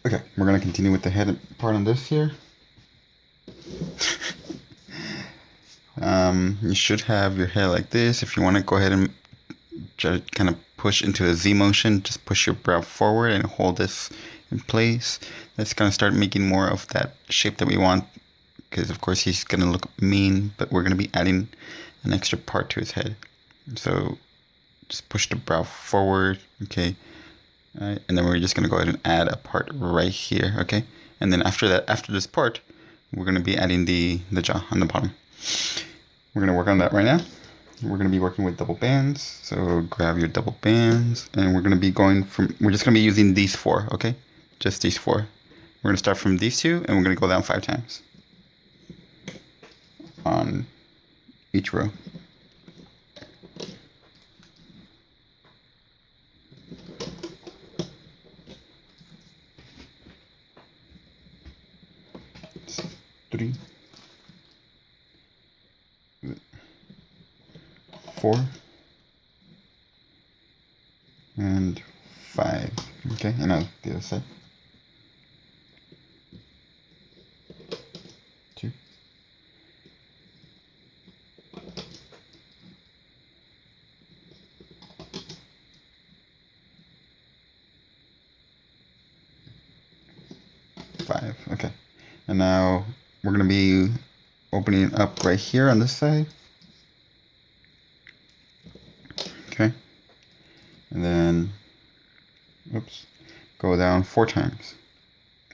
Okay, we're gonna continue with the head part on this here. You should have your head like this. If you want to go ahead and just kind of push into a Z motion, just push your brow forward and hold this in place. That's gonna start making more of that shape that we want, because of course he's gonna look mean, but we're gonna be adding an extra part to his head. So just push the brow forward, okay? Alright, and then we're just gonna go ahead and add a part right here, okay? And then after that, after this part, we're gonna be adding the jaw on the bottom. We're gonna work on that right now. We're gonna be working with double bands. So grab your double bands, and we're gonna be going from, we're just gonna be using these 4, okay? Just these 4. We're gonna start from these 2, and we're gonna go down 5 times on each row. It's 3, 4, and 5. Okay, and now the other side. 2. 5. Okay, and now we're gonna be opening up right here on this side. Okay, and then oops, go down 4 times,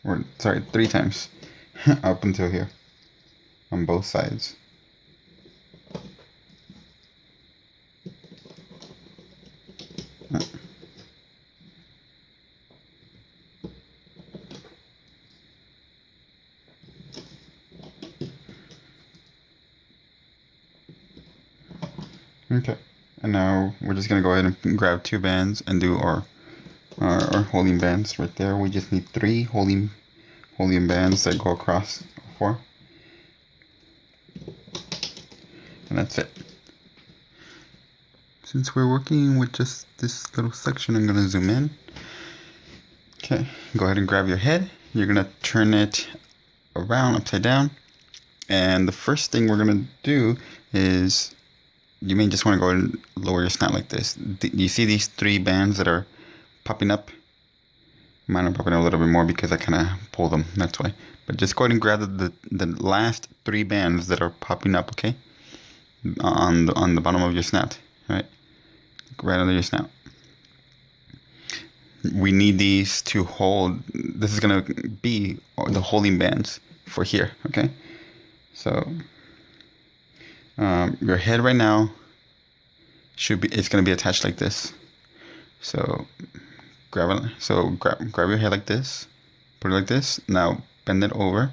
or sorry, 3 times up until here on both sides. Okay, and now we're just gonna go ahead and grab 2 bands and do our holding bands right there. We just need 3 holding bands that go across 4, and that's it. Since we're working with just this little section, I'm gonna zoom in. Okay, go ahead and grab your head. You're gonna turn it around upside down, and the first thing we're gonna do is, you may just want to go ahead and lower your snout like this. You see these 3 bands that are popping up? Mine are popping up a little bit more because I kind of pull them, that's why. But just go ahead and grab the last 3 bands that are popping up, okay? On the bottom of your snout, right? Right under your snout. We need these to hold. This is gonna be the holding bands for here, okay? So your head right now it's gonna be attached like this. So grab your head like this, put it like this. Now bend it over,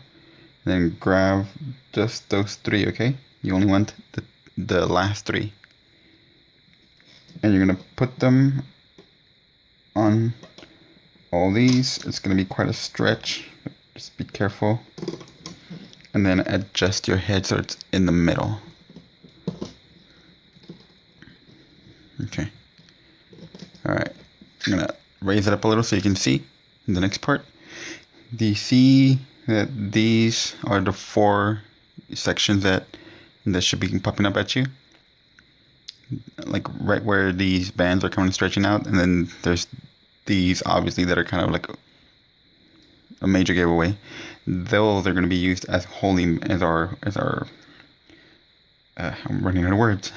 then grab just those 3, okay? You only want the last 3, and you're gonna put them on all these. It's gonna be quite a stretch, just be careful, and then adjust your head so it's in the middle. Okay, alright, I'm gonna raise it up a little so you can see the next part. Do you see that these are the 4 sections that should be popping up at you? Like right where these bands are kind of stretching out, and then there's these obviously that are kind of like a major giveaway. Those are going to be used as holding, as our I'm running out of words.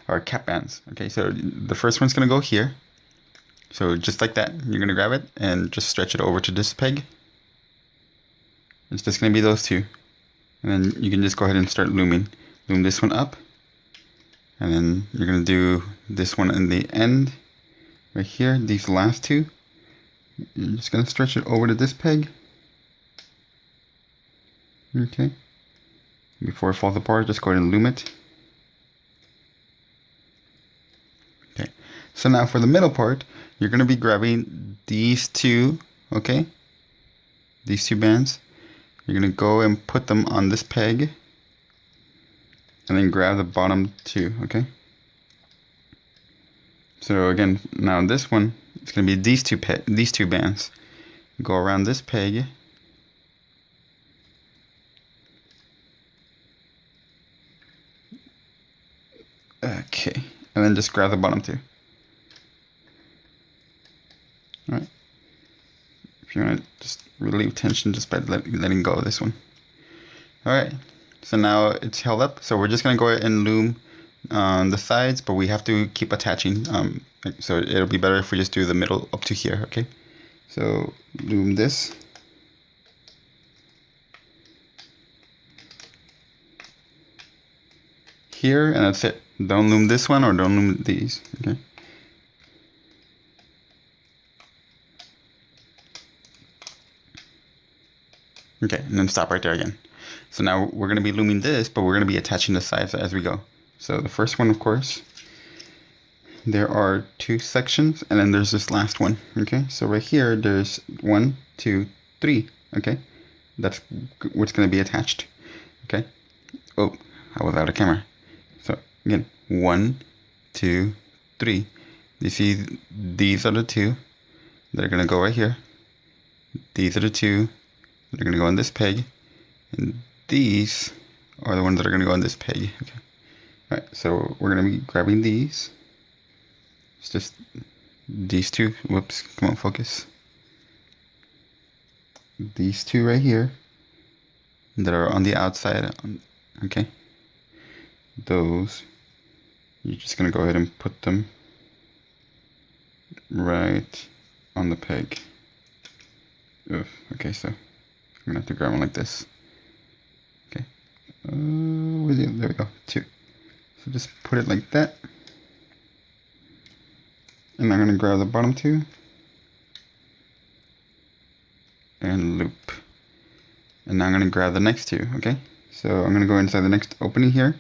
Our cap bands. Okay, so the first one's going to go here. So just like that, you're going to grab it and just stretch it over to this peg. It's just going to be those 2. And then you can just go ahead and start looming. Loom this one up. And then you're going to do this one in the end. Right here, these last 2. You're just going to stretch it over to this peg. Okay. Before it falls apart, just go ahead and loom it. Okay. So now for the middle part, you're going to be grabbing these 2, okay? These 2 bands. You're going to go and put them on this peg. And then grab the bottom 2, okay? So again, now this one, it's going to be these two bands. go around this peg. Okay, and then just grab the bottom two. Alright. If you want to just relieve tension just by letting go of this one. Alright, so now it's held up. So we're just going to go ahead and loom on the sides, but we have to keep attaching. So it'll be better if we just do the middle up to here, okay? So loom this. Here, and that's it. Don't loom this one or don't loom these, okay? Okay, and then stop right there again. So now we're going to be looming this, but we're going to be attaching the sides as we go. So the first one, of course, there are two sections, and then there's this last one, okay? So right here, there's 1, 2, 3, okay? That's what's going to be attached, okay? Oh, I was out of camera. So again, 1, 2, 3. You see, these are the two that are going to go right here. These are the two that are going to go on this peg. And these are the ones that are going to go on this peg. Okay. Alright, so we're going to be grabbing these. It's just these two. Whoops, come on, focus. These two right here that are on the outside. Okay. Those, you're just going to go ahead and put them right on the peg. Ugh, okay, so I'm going to have to grab one like this. Okay. There we go. 2. So just put it like that. And I'm going to grab the bottom 2. And loop. And now I'm going to grab the next 2, okay? So I'm going to go inside the next opening here.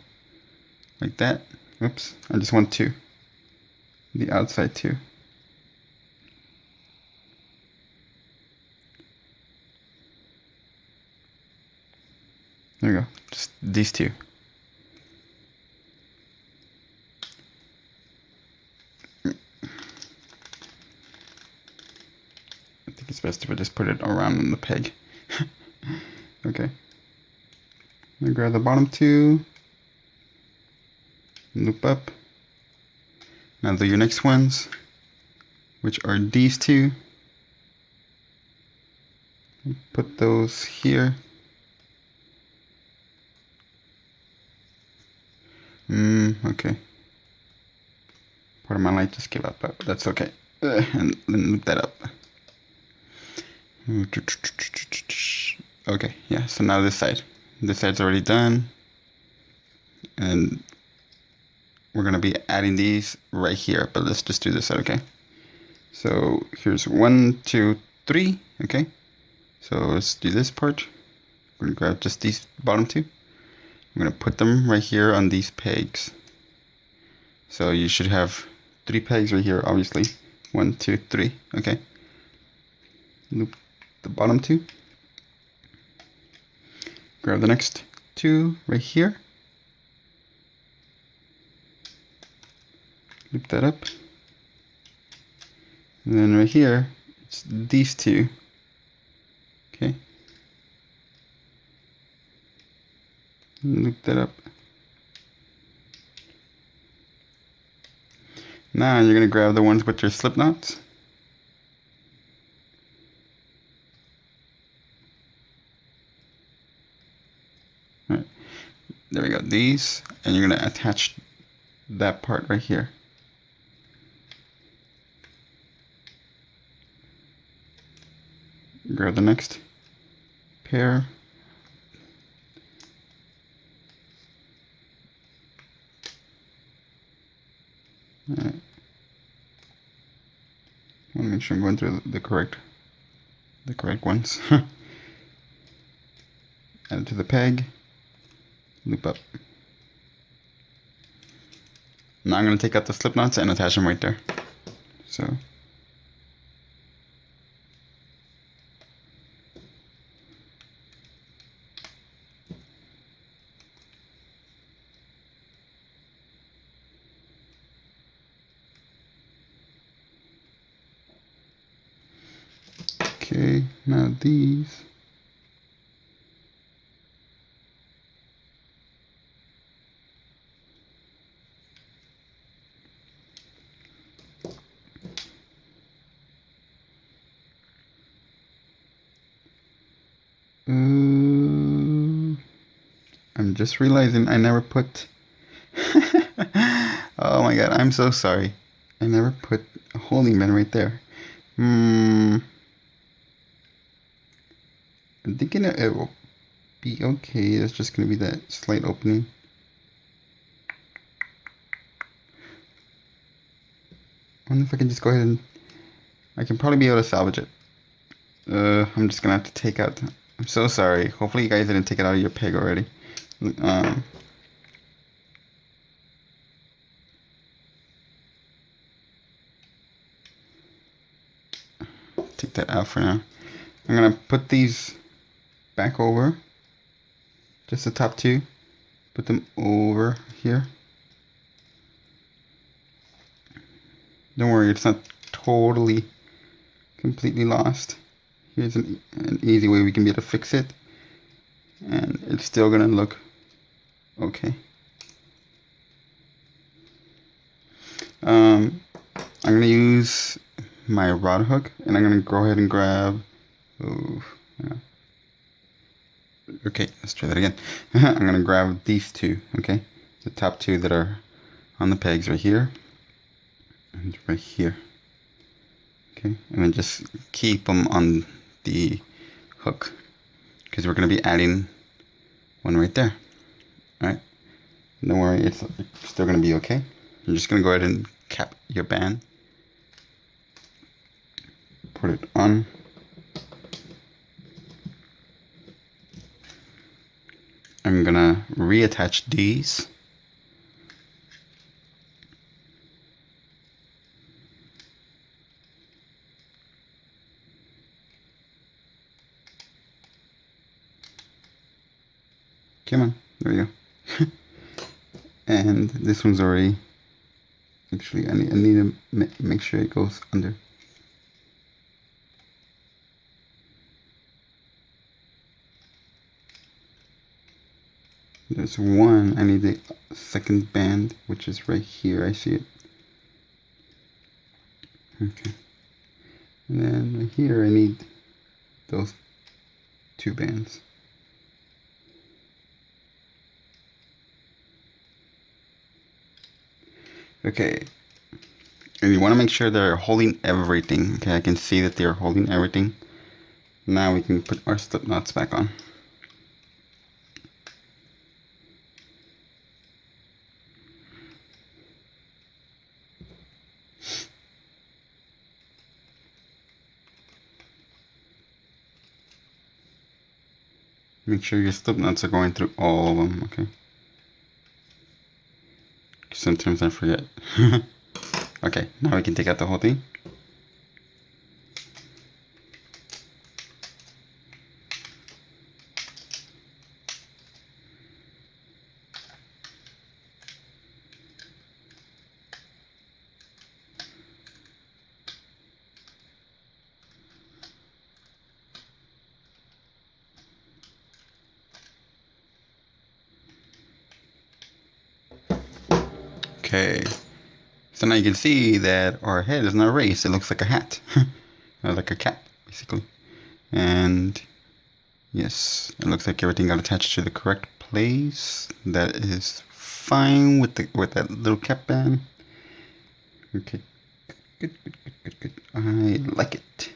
Like that. Oops. I just want 2. The outside 2. There we go. Just these 2. I think it's best if I just put it around on the peg. Okay. I'm gonna grab the bottom 2. Loop up. Now do your next ones, which are these 2. Put those here. Okay. Part of my light just gave up, but that's okay. And then loop that up. Okay, yeah, so now this side. This side's already done. And we're going to be adding these right here, but let's just do this side, okay? So here's 1, 2, 3, okay? So let's do this part. We're going to grab just these bottom 2. I'm going to put them right here on these pegs. So you should have 3 pegs right here, obviously. 1, 2, 3, okay? Loop the bottom 2. Grab the next 2 right here. Loop that up. And then right here, it's these 2. Okay. Loop that up. Now you're going to grab the ones with your slip knots. Alright. There we go. These, and you're going to attach that part right here. Grab the next pair. Alright. I want to make sure I'm going through the correct ones. Add it to the peg. Loop up. Now I'm going to take out the slip knots and attach them right there. So. Okay, now these. I'm just realizing I never put. Oh my god, I'm so sorry. I never put a holding band right there. I'm thinking it will be okay. It's just gonna be that slight opening. I wonder if I can just go ahead and I can probably be able to salvage it. I'm just gonna have to take out. I'm so sorry. Hopefully you guys didn't take it out of your peg already. Take that out for now. I'm gonna put these back over. Just the top two. Put them over here. Don't worry, it's not totally completely lost. Here's an easy way we can be able to fix it. And it's still gonna look okay. I'm gonna use my rod hook and I'm gonna go ahead and grab. Okay, let's try that again. I'm gonna grab these two, okay? The top two that are on the pegs right here and right here. Okay, and then just keep them on the hook because we're gonna be adding one right there. Alright, don't worry, it's still gonna be okay. You're just gonna go ahead and cap your band, put it on. I'm gonna reattach these. Come on, there we go. And this one's already, actually I need to make sure it goes under. There's one, I need the second band, which is right here, I see it. Okay. And then right here I need those two bands. Okay, and you want to make sure they're holding everything. Okay, I can see that they're holding everything. Now we can put our slip knots back on. Make sure your slip knots are going through all of them, okay? Sometimes I forget. Okay, now we can take out the whole thing. Okay, so now you can see that our head is not raised. It looks like a hat, like a cat, basically. And yes, it looks like everything got attached to the correct place. That is fine with that little cap band. Okay, good. I like it.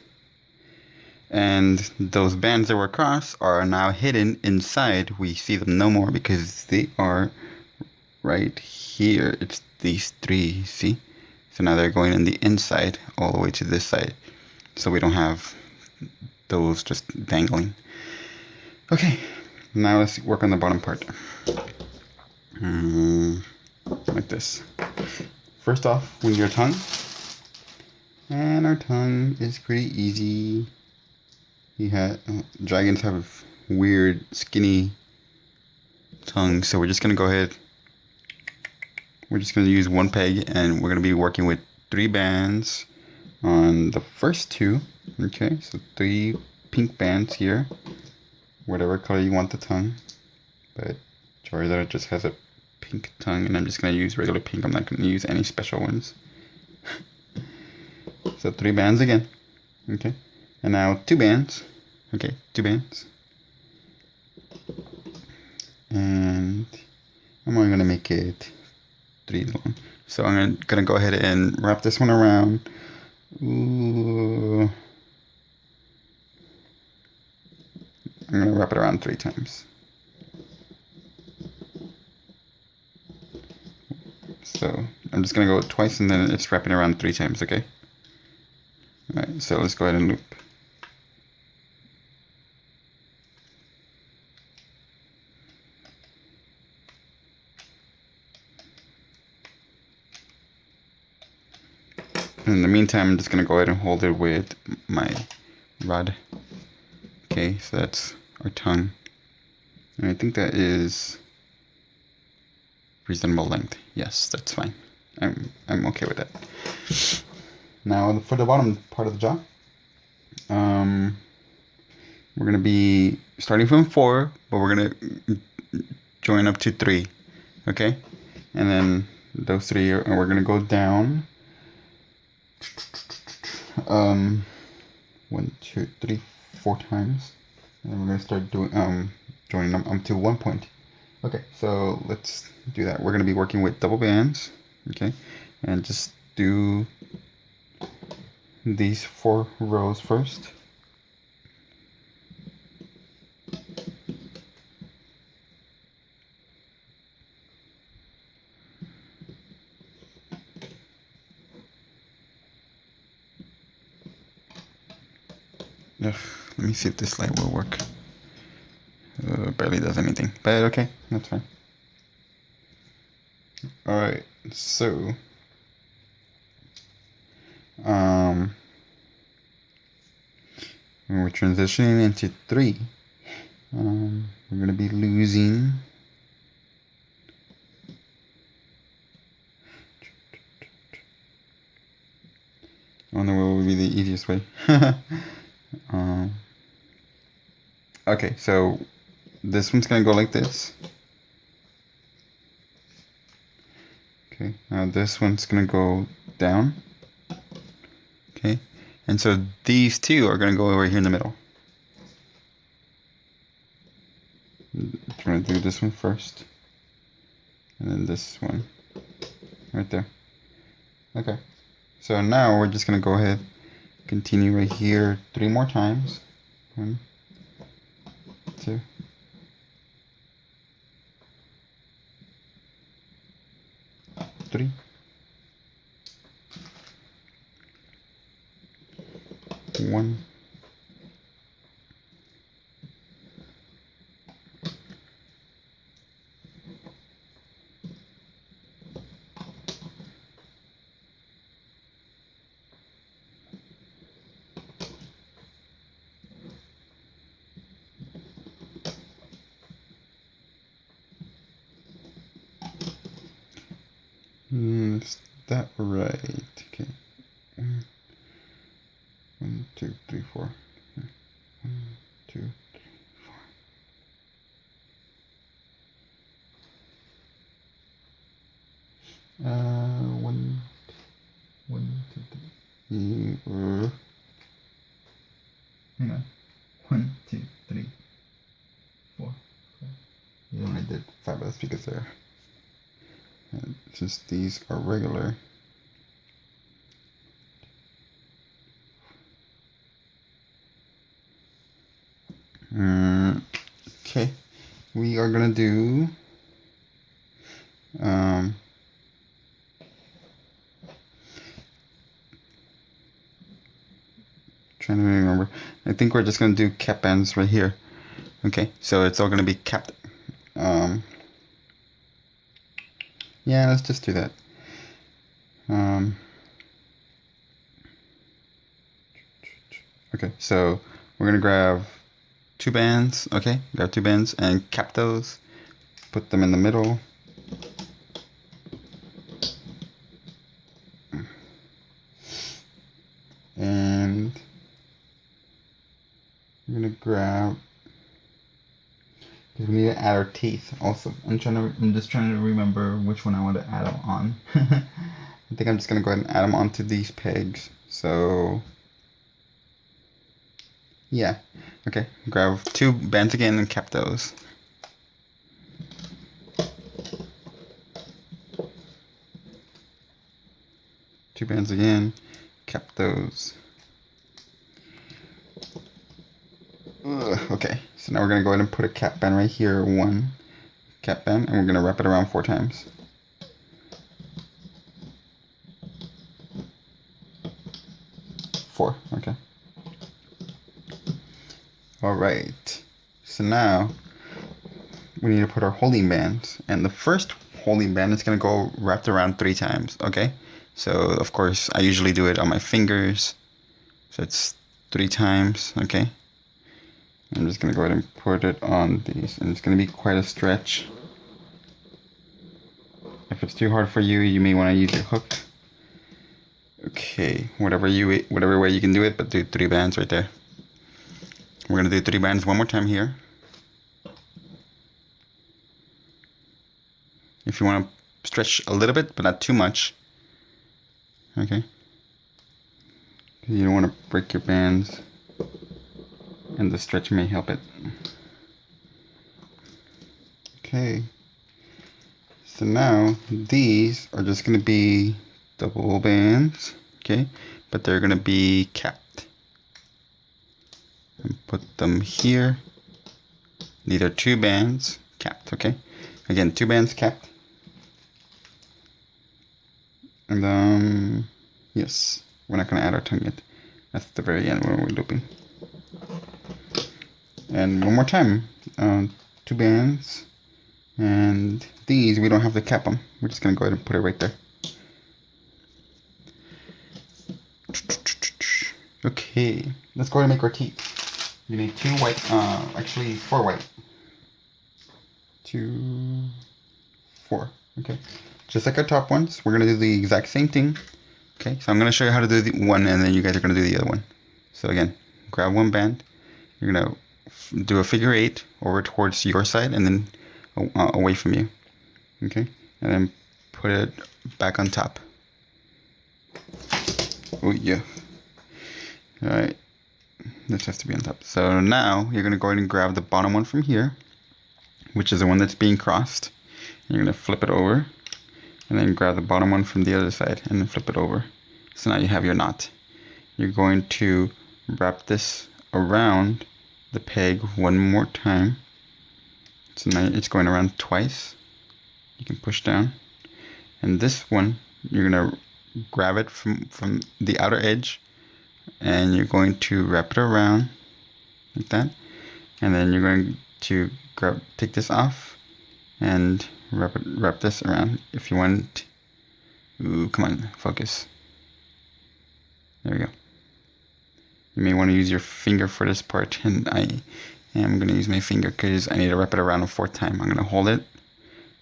And those bands that were across are now hidden inside. We see them no more because they are right here. It's these three, see? So now they're going on the inside all the way to this side. So we don't have those just dangling. Okay, now let's work on the bottom part. Like this. First off, we need our tongue. And our tongue is pretty easy. Dragons have weird, skinny tongues, so we're just gonna go ahead. We're just going to use one peg and we're going to be working with 3 bands on the first 2. Okay, so 3 pink bands here, whatever color you want the tongue, but Charizard just has a pink tongue, and I'm just going to use regular pink. I'm not going to use any special ones. So 3 bands again. Okay, and now 2 bands. Okay, 2 bands. And I'm only going to make it 3 long. So I'm going to go ahead and wrap this one around. Ooh. I'm going to wrap it around 3 times. So I'm just going to go twice, and then it's wrapping around 3 times, okay? Alright, so let's go ahead and loop. In the meantime, I'm just going to go ahead and hold it with my rod. Okay, so that's our tongue. And I think that is reasonable length. Yes, that's fine. I'm okay with that. Now for the bottom part of the jaw, we're going to be starting from 4, but we're going to join up to 3. Okay? And then those 3 and we're going to go down 1, 2, 3, 4 times, and then we're gonna start doing joining them up to 1 point. Okay, so let's do that. We're gonna be working with double bands, okay, and just do these 4 rows first. Ugh, let me see if this light will work. Barely does anything, but okay, that's fine. Alright, so when we're transitioning into 3, we're gonna be losing I wonder what would be the easiest way. Okay, so this one's gonna go like this. Okay, now this one's gonna go down. Okay, and so these 2 are gonna go over here in the middle. I'm gonna do this one first, and then this one right there. Okay, so now we're just gonna go ahead, continue right here 3 more times. 1, 2, 3. 1, is that right? Okay. 1, 2, 3, 4. 1, 2, 3, 4. 1, 2, 3. Hang on. 1, 2, 3, 4. Yeah, I did fabulous because there. And since these are regular, okay, we are gonna do trying to remember. I think we're just gonna do cap bands right here. Okay, so it's all gonna be capped. Yeah, let's just do that. Okay, so we're gonna grab 2 bands. Okay, grab 2 bands and cap those. Put them in the middle. And gonna grab, because we need to add our teeth also. I'm just trying to remember which one I want to add them on. I think I'm just gonna go ahead and add them onto these pegs. So yeah, okay. Grab 2 bands again and cap those. Two bands again, cap those. Okay, so now we're gonna go ahead and put a cap band right here, 1 cap band, and we're gonna wrap it around 4 times. Okay. Alright, so now we need to put our holding bands, and the first holding band is gonna go wrapped around 3 times, okay? So of course I usually do it on my fingers, so it's 3 times, okay? I'm just gonna go ahead and put it on these, and it's gonna be quite a stretch. If it's too hard for you, you may want to use your hook. Okay, whatever way you can do it, but do 3 bands right there. We're gonna do 3 bands one more time here. If you want to stretch a little bit, but not too much. Okay. You don't want to break your bands, and the stretch may help it. Okay. So now these are just gonna be double bands, okay, but they're gonna be capped. And put them here. These are 2 bands capped, okay. Again, 2 bands capped. And yes, we're not gonna add our tongue yet. That's the very end when we're looping. And one more time, 2 bands, and these we don't have to cap them. We're just gonna go ahead and put it right there. Okay, let's go ahead and make our teeth. You need 2 white, actually 4 white. 2, 4, okay. Just like our top ones, we're gonna do the exact same thing. Okay, so I'm gonna show you how to do the one, and then you guys are gonna do the other one. So again, grab 1 band, you're gonna do a figure 8 over towards your side, and then away from you. Okay, and then put it back on top. Oh yeah. Alright, this has to be on top. So now you're going to go ahead and grab the bottom one from here, which is the one that's being crossed. And you're going to flip it over, and then grab the bottom one from the other side and then flip it over. So now you have your knot. You're going to wrap this around the peg 1 more time. So now it's going around twice. You can push down. And this one, you're going to grab it from the outer edge, and you're going to wrap it around like that, and then you're going to take this off and wrap this around. If you want, come on, focus. There we go. You may want to use your finger for this part, and I am going to use my finger because I need to wrap it around a 4th time. I'm going to hold it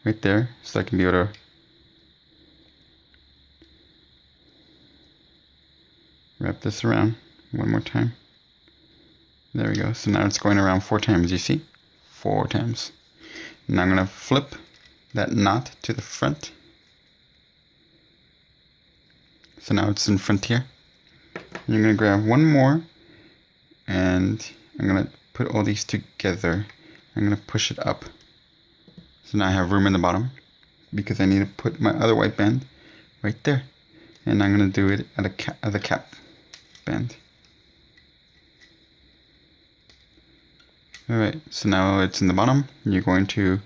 right there so I can be able to wrap this around 1 more time. There we go. So now it's going around 4 times, you see? 4 times. Now I'm going to flip that knot to the front. So now it's in front here. And you're going to grab 1 more, and I'm going to put all these together. I'm going to push it up. So now I have room in the bottom, because I need to put my other white band right there. And I'm going to do it at a cap band. Alright, so now it's in the bottom. You're going to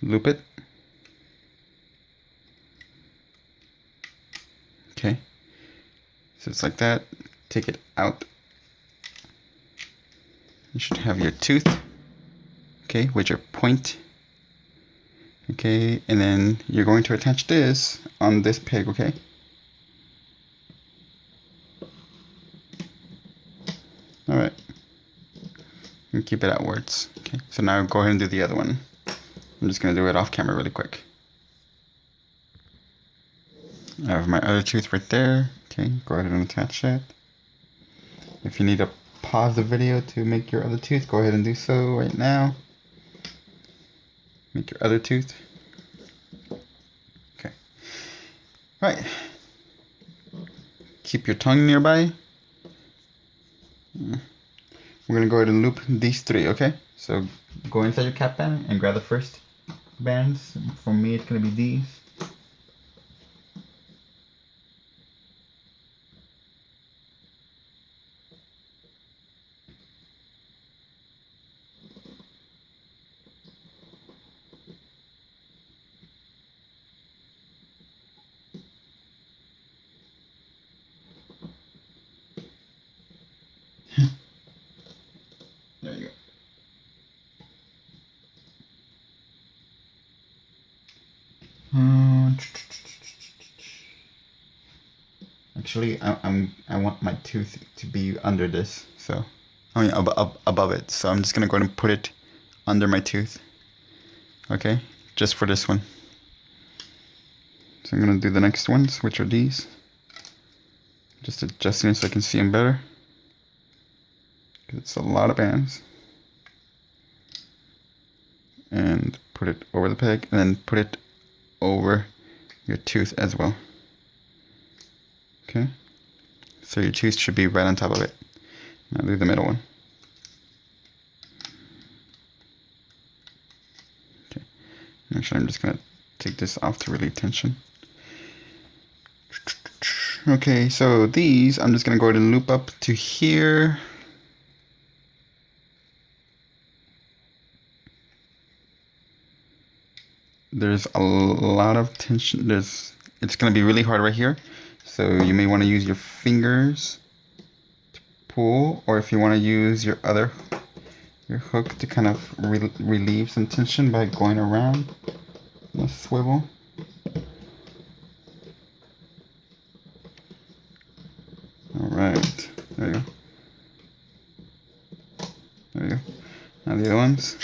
loop it. Okay, so it's like that. Take it out. You should have your tooth, okay, with your point. Okay, and then you're going to attach this on this peg, okay? Alright, and keep it outwards. Okay, so now go ahead and do the other one. I'm just going to do it off camera really quick. I have my other tooth right there. Okay, go ahead and attach that. If you need to pause the video to make your other tooth, go ahead and do so right now. Make your other tooth. Okay. Right. Keep your tongue nearby. We're gonna go ahead and loop these three, okay? So go inside your cap band and grab the first bands. For me, it's gonna be these. There you go. Actually, I want my tooth to be under this, so I mean above it. So I'm just gonna go ahead and put it under my tooth. Okay, just for this one. So I'm gonna do the next ones, which are these. Just adjusting it so I can see them better. It's a lot of bands. And put it over the peg, and then put it over your tooth as well. Okay, so your tooth should be right on top of it. Now do the middle one. Okay, actually I'm just gonna take this off to relieve tension. Okay, so these I'm just gonna go ahead and loop up to here. There's a lot of tension. It's gonna be really hard right here. So you may want to use your fingers to pull, or if you want to use your hook to kind of relieve some tension by going around the swivel. All right, there you go. There you go. Now the other ones.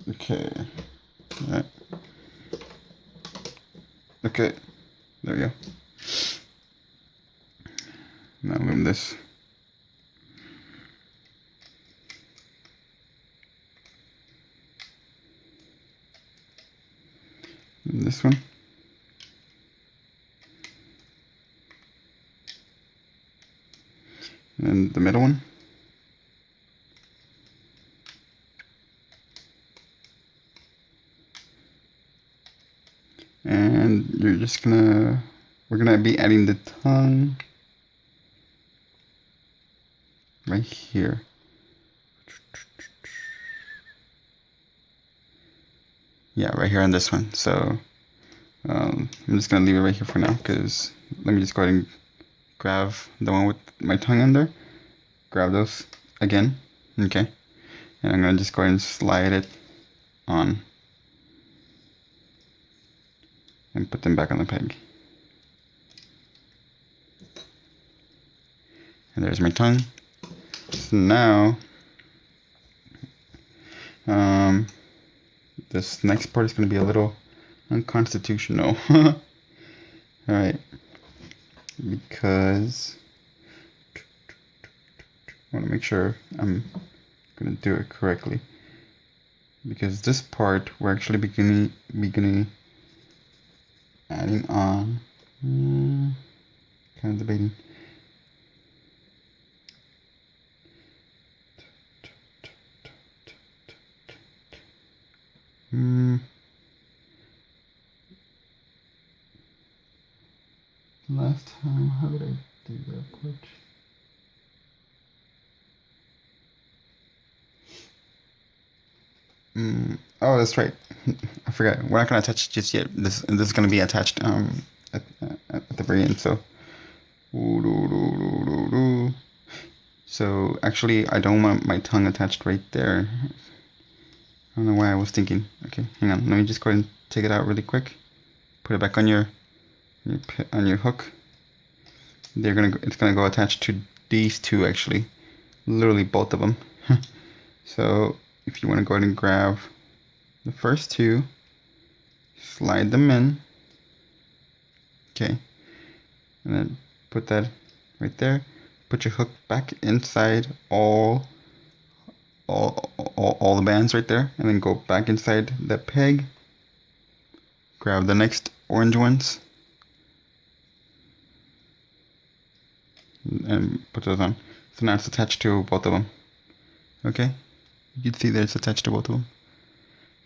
Okay. All right. Okay. There you go. Now loom this. And this one. And the middle one. And we're gonna be adding the tongue right here. Yeah, right here on this one. So I'm just gonna leave it right here for now, because let me just go ahead and grab the one with my tongue under. Grab those again, okay? And I'm gonna just go ahead and slide it on. And put them back on the peg. And there's my tongue. So now, this next part is going to be a little unconstitutional. Alright. Because I want to make sure I'm going to do it correctly. Because this part, we're actually beginning adding on, kind of debating. Last time, how did I do that part? Oh, that's right. I forgot. We're not gonna attach it just yet. This is gonna be attached at the very end. So actually, I don't want my tongue attached right there. I don't know why I was thinking. Okay, hang on. Let me just go ahead and take it out really quick. Put it back on your hook. It's gonna go attached to these two actually. literally both of them. So if you want to go ahead and grab the first two, slide them in, okay, and then put that right there. Put your hook back inside all the bands right there, and then go back inside that peg. Grab the next orange ones and put those on. So now it's attached to both of them. Okay, you can see that it's attached to both of them.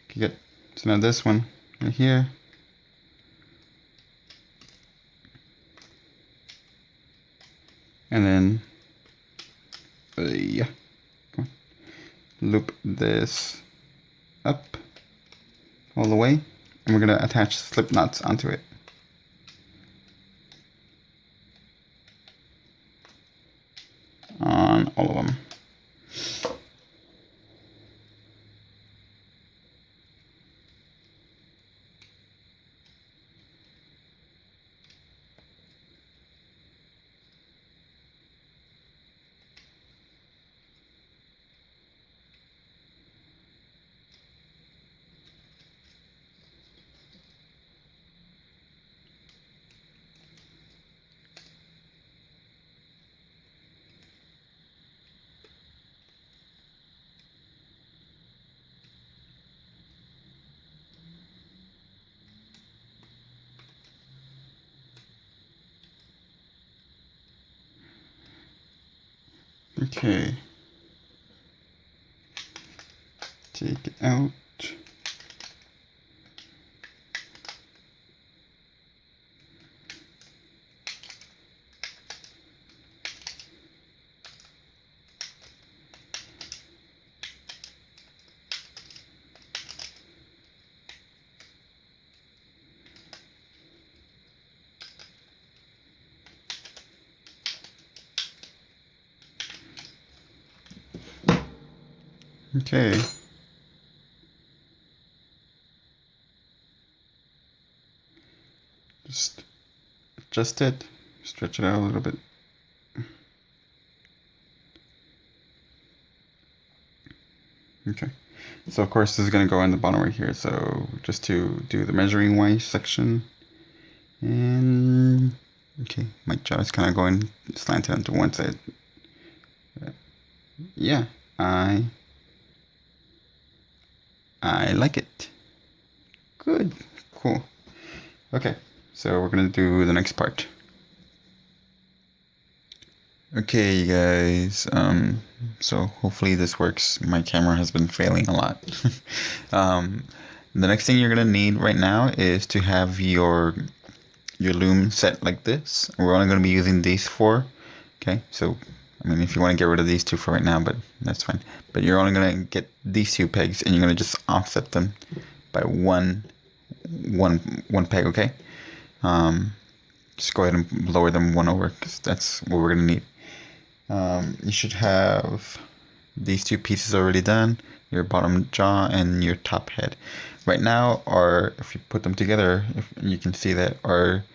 Okay, good. So now this one right here. And then, yeah, come on. Loop this up all the way, and we're gonna attach slip knots onto it. On all of them. Okay, take it out. Okay. Just adjust it, stretch it out a little bit. Okay. So of course this is going to go in the bottom right here. So just to do the measuring wise section. And okay, my jaw is kind of going slanted onto one side. Yeah, I like it. Good, cool. Okay, so we're gonna do the next part. Okay, you guys. So hopefully this works. My camera has been failing a lot. The next thing you're gonna need right now is to have your loom set like this. We're only gonna be using these four. Okay, so I mean, if you want to get rid of these two for right now, but that's fine. But you're only gonna get these two pegs, and you're gonna just offset them by one peg. Okay. Just go ahead and lower them one over, because that's what we're gonna need. You should have these two pieces already done, your bottom jaw and your top head. Right now, if you put them together, you can see that our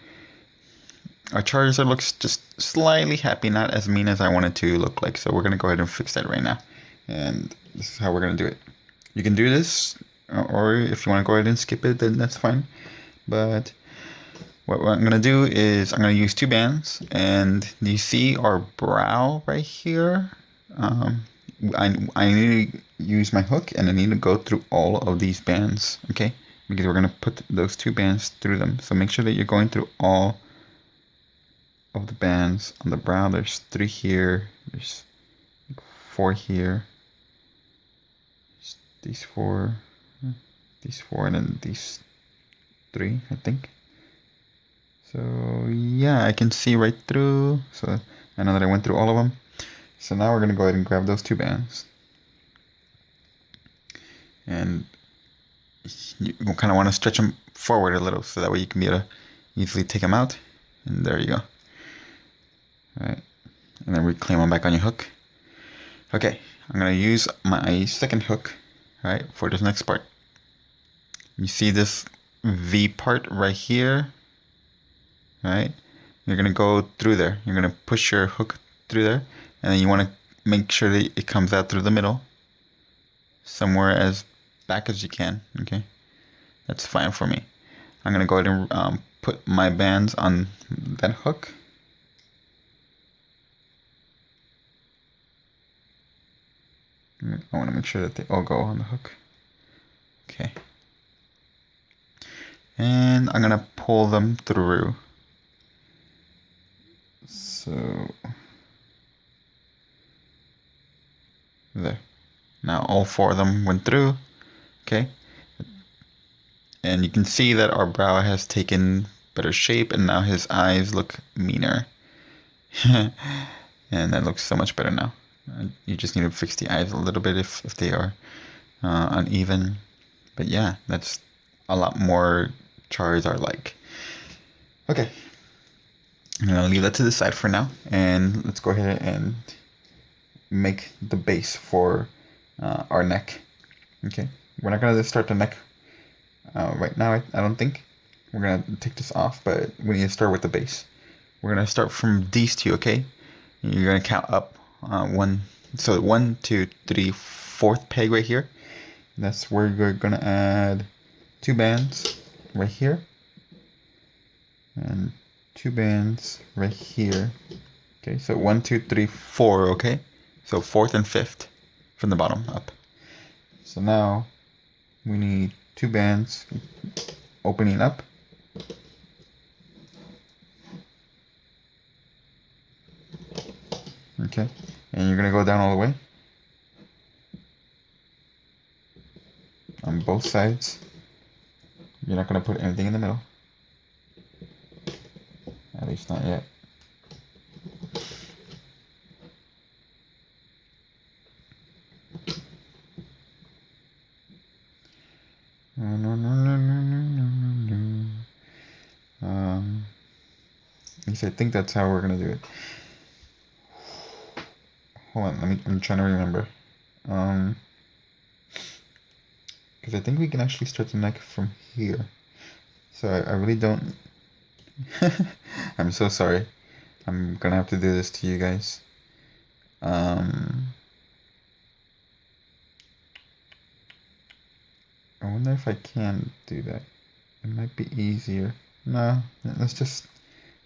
Charizard looks just slightly happy, not as mean as I want it to look like. So we're gonna go ahead and fix that right now, and this is how we're gonna do it. You can do this, or if you want to go ahead and skip it, then that's fine. But what I'm gonna do is I'm gonna use two bands, and you see our brow right here. I need to use my hook, and I need to go through all of these bands, okay? Because we're gonna put those two bands through them. So make sure that you're going through all of the bands on the brow. There's 3 here. There's 4 here. There's these 4, and then these 3, I think. So yeah, I can see right through. So I know that I went through all of them. So now we're gonna go ahead and grab those two bands, and you kind of want to stretch them forward a little, so that way you can be able to easily take them out. And there you go. All right, and then reclaim them back on your hook. Okay, I'm gonna use my second hook, right, for this next part. You see this V part right here, right? You're gonna go through there. You're gonna push your hook through there, and then you want to make sure that it comes out through the middle, somewhere as back as you can. Okay, that's fine for me. I'm gonna go ahead and put my bands on that hook. I want to make sure that they all go on the hook. Okay. And I'm gonna pull them through. So there. Now all 4 of them went through. Okay. And you can see that our brow has taken better shape and now his eyes look meaner. And that looks so much better now. You just need to fix the eyes a little bit if they are uneven. But yeah, that's a lot more Charizard-like. Okay. I'm going to leave that to the side for now. And let's go ahead and make the base for our neck. Okay. We're not going to start the neck right now, I don't think. We're going to take this off, but we need to start with the base. We're going to start from these 2, okay? You're going to count up 1. So 1, 2, 3, 4th peg right here. That's where you're going to add 2 bands right here. And 2 bands right here. Okay, so 1, 2, 3, 4, okay? So 4th and 5th from the bottom up. So now we need 2 bands opening up. Okay, and you're gonna go down all the way on both sides. You're not gonna put anything in the middle, at least not yet. At least I think that's how we're gonna do it. Hold on, I'm trying to remember. Because I think we can actually start the neck from here. So I really don't... I'm so sorry. I'm gonna have to do this to you guys. I wonder if I can do that. It might be easier. No, let's just...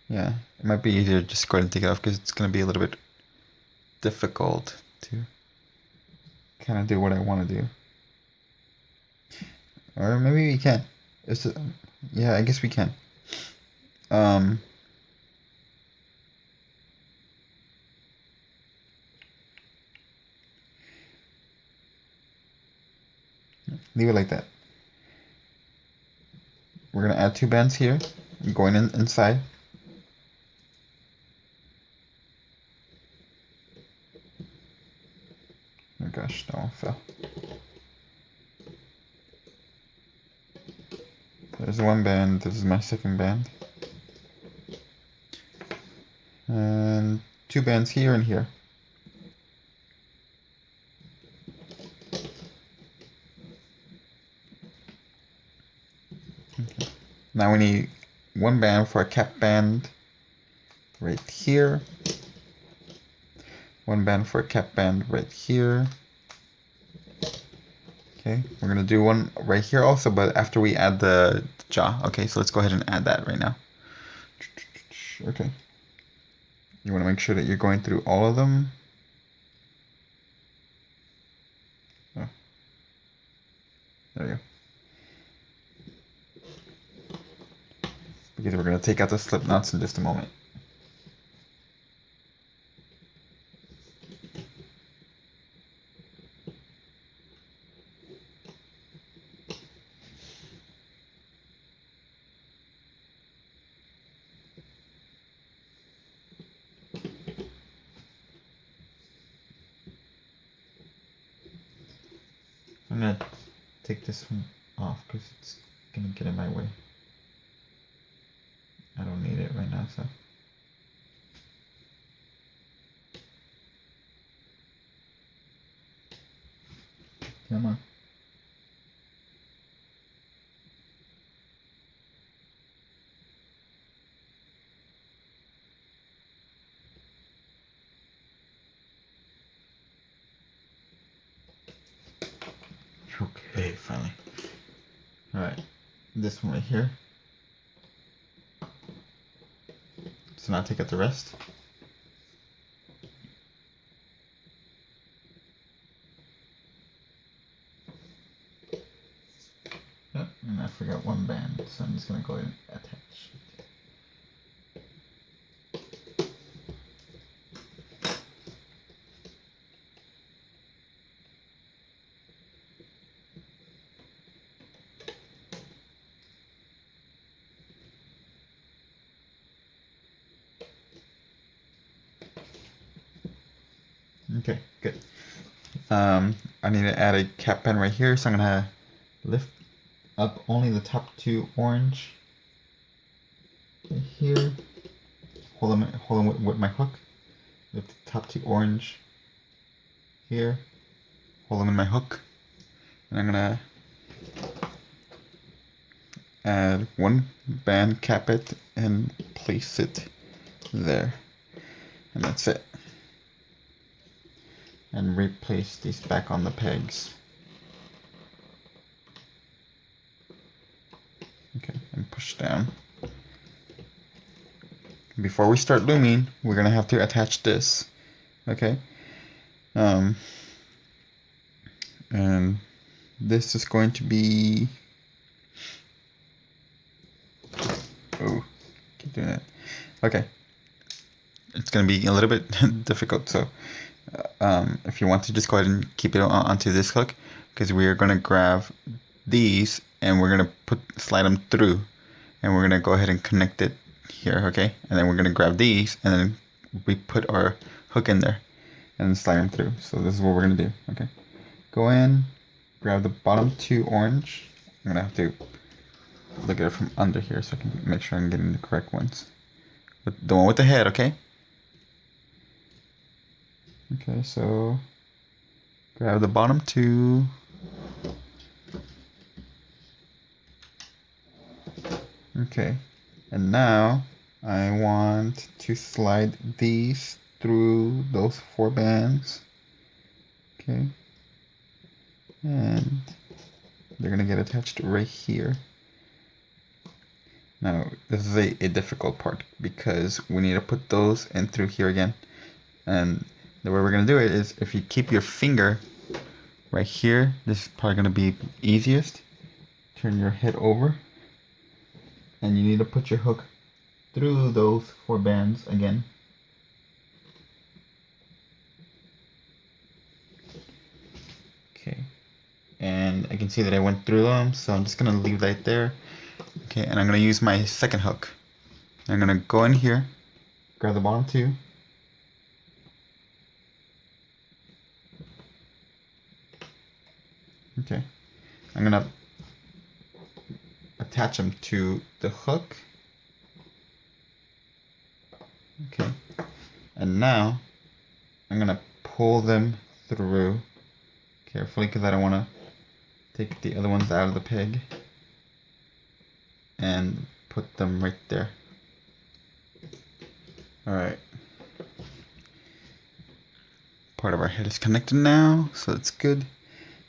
Yeah, it might be easier to just go ahead and take it off because it's gonna be a little bit difficult to kind of do what I want to do. Or maybe we can. Yeah, I guess we can. Leave it like that. We're gonna add 2 bands here, going inside. Oh gosh, that one fell. There's 1 band, this is my 2nd band. And 2 bands here and here. Okay. Now we need 1 band for a cap band right here. 1 band for a cap band right here. Okay, we're gonna do 1 right here also, but after we add the jaw. Okay, so let's go ahead and add that right now. Okay. You want to make sure that you're going through all of them. Oh. There we go. Because we're going to take out the slip knots in just a moment. I'm going to take this one off because it's going to get in my way. I don't need it right now, so. Come on. this one right here. So now take out the rest. Oh, and I forgot one band, so I'm just gonna go ahead and attach it. Okay, good. I need to add a cap band right here, so I'm gonna lift up only the top two orange right here. Hold them with my hook. Lift the top two orange here. Hold them in my hook, and I'm gonna add one band, cap it, and place it there, and that's it. And replace these back on the pegs. Okay, and push down. Before we start looming, we're gonna have to attach this. Okay. And this is going to be. Oh, keep doing that. Okay. It's gonna be a little bit difficult, so. If you want to, just go ahead and keep it onto this hook, because we are going to grab these and we're going to slide them through, and we're going to go ahead and connect it here, okay? And then we're going to grab these and then we put our hook in there and then slide them through. So this is what we're going to do, okay? Go in, grab the bottom two orange. I'm going to have to look at it from under here so I can make sure I'm getting the correct ones. But the one with the head, okay? Okay, so grab the bottom two. Okay, and now I want to slide these through those four bands. Okay, and they're gonna get attached right here. Now, this is a difficult part because we need to put those in through here again. And the way we're going to do it is if you keep your finger right here, this is probably going to be easiest. Turn your head over, and you need to put your hook through those four bands again. Okay, and I can see that I went through them, so I'm just going to leave that there. Okay, and I'm going to use my second hook. I'm going to go in here, grab the bottom two. Okay, I'm gonna attach them to the hook. Okay, and now I'm gonna pull them through carefully because I don't want to take the other ones out of the peg, and put them right there. Alright, part of our head is connected now, so that's good.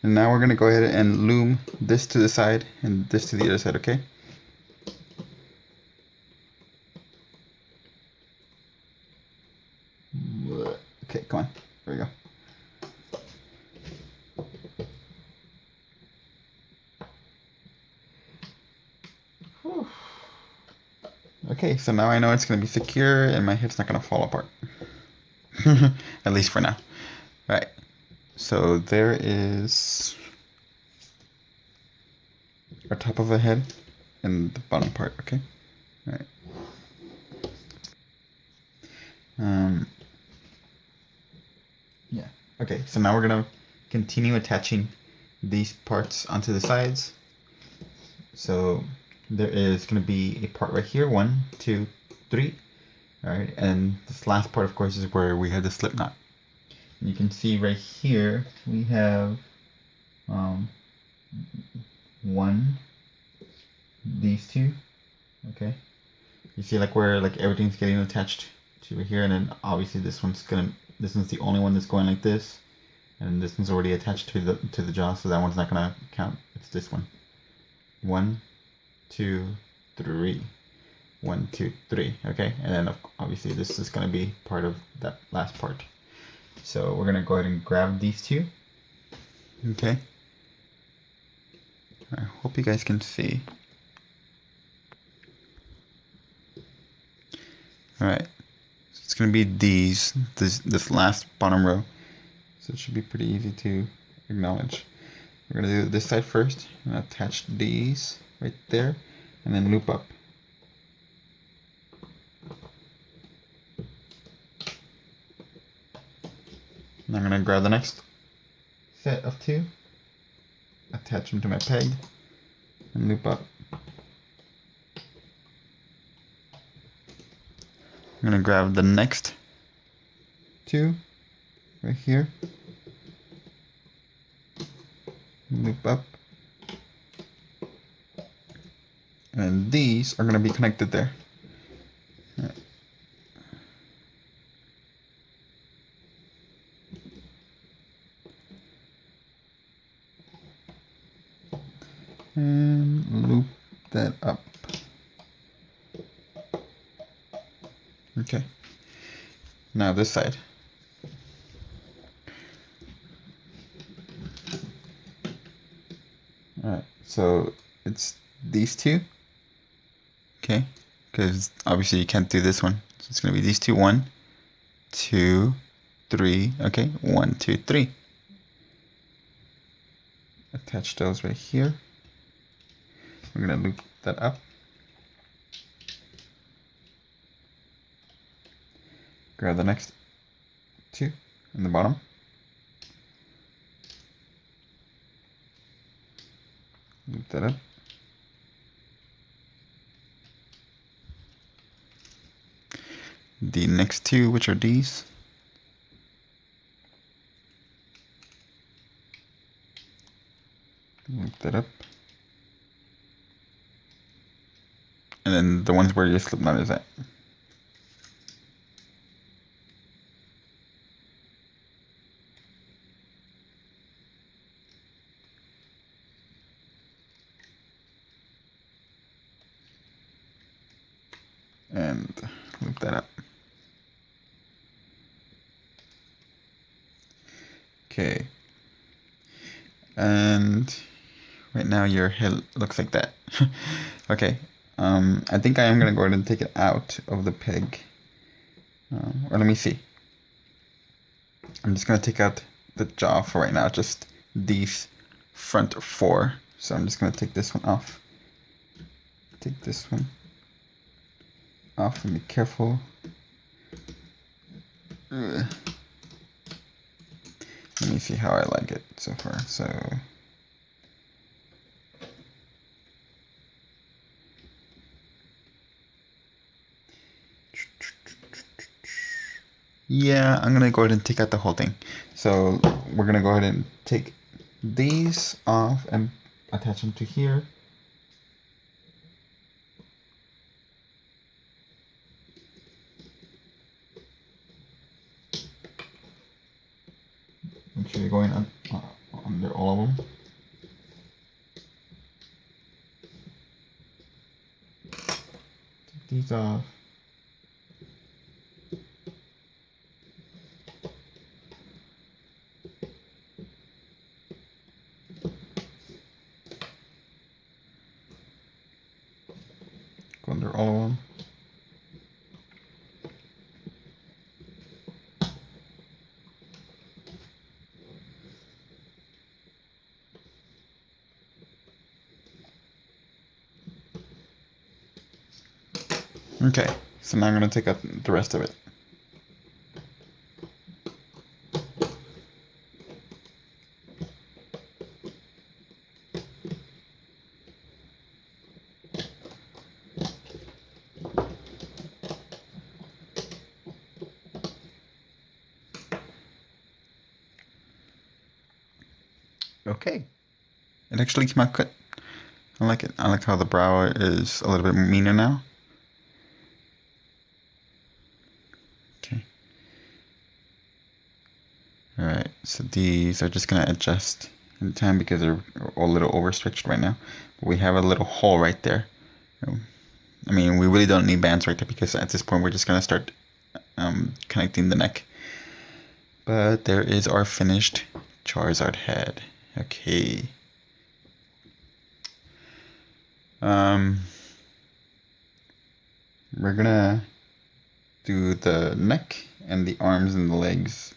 And now we're going to go ahead and loom this to the side and this to the other side, okay? Okay, come on. There we go. Okay, so now I know it's going to be secure and my head's not going to fall apart. At least for now. Alright. So there is our top of the head and the bottom part, okay? All right. Yeah, okay, so now we're gonna continue attaching these parts onto the sides. So there is gonna be a part right here, 1, 2, 3. All right, and this last part, of course, is where we have the slip knot. You can see right here we have these two. Okay, you see like where like everything's getting attached to here, and then obviously this one's the only one that's going like this, and this one's already attached to the jaw, so that one's not gonna count. It's this one. 1, 2, 3. 1, 2, 3. Okay, and then obviously this is going to be part of that last part. So we're going to go ahead and grab these two. Okay. I hope you guys can see. Alright. So it's going to be this last bottom row. So it should be pretty easy to acknowledge. We're going to do this side first and attach these right there and then loop up. And I'm going to grab the next set of two, attach them to my peg, and loop up. I'm going to grab the next two right here, loop up, and these are going to be connected there. And loop that up. Okay. Now this side. Alright, so it's these two. Okay, because obviously you can't do this one. So it's going to be these two. 1, 2, 3. Okay, 1, 2, 3. Attach those right here. We're going to loop that up. Grab the next two in the bottom. Loop that up. The next two, which are these. Loop that up. And then the ones where your slip knot is at. And loop that up. Okay. And right now your head looks like that. Okay. I think I am going to go ahead and take it out of the peg. Or let me see. I'm just going to take out the jaw for right now. Just these front 4. So I'm just going to take this one off. Take this one off and be careful. Ugh. Let me see how I like it so far. So yeah, I'm gonna go ahead and take out the whole thing. So we're gonna go ahead and take these off and attach them to here. Make sure you're going under all of them. Take these off. Go under all of them. Okay, so now I'm going to take out the rest of it. Okay, it actually came out good. I like it. I like how the brow is a little bit meaner now. Okay. Alright, so these are just going to adjust in time because they're a little overstretched right now. But we have a little hole right there. I mean, we really don't need bands right there because at this point we're just gonna start connecting the neck. But there is our finished Charizard head. Okay. We're gonna do the neck and the arms and the legs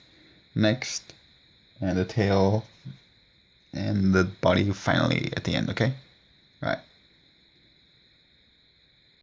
next, and the tail and the body finally at the end, okay? Alright.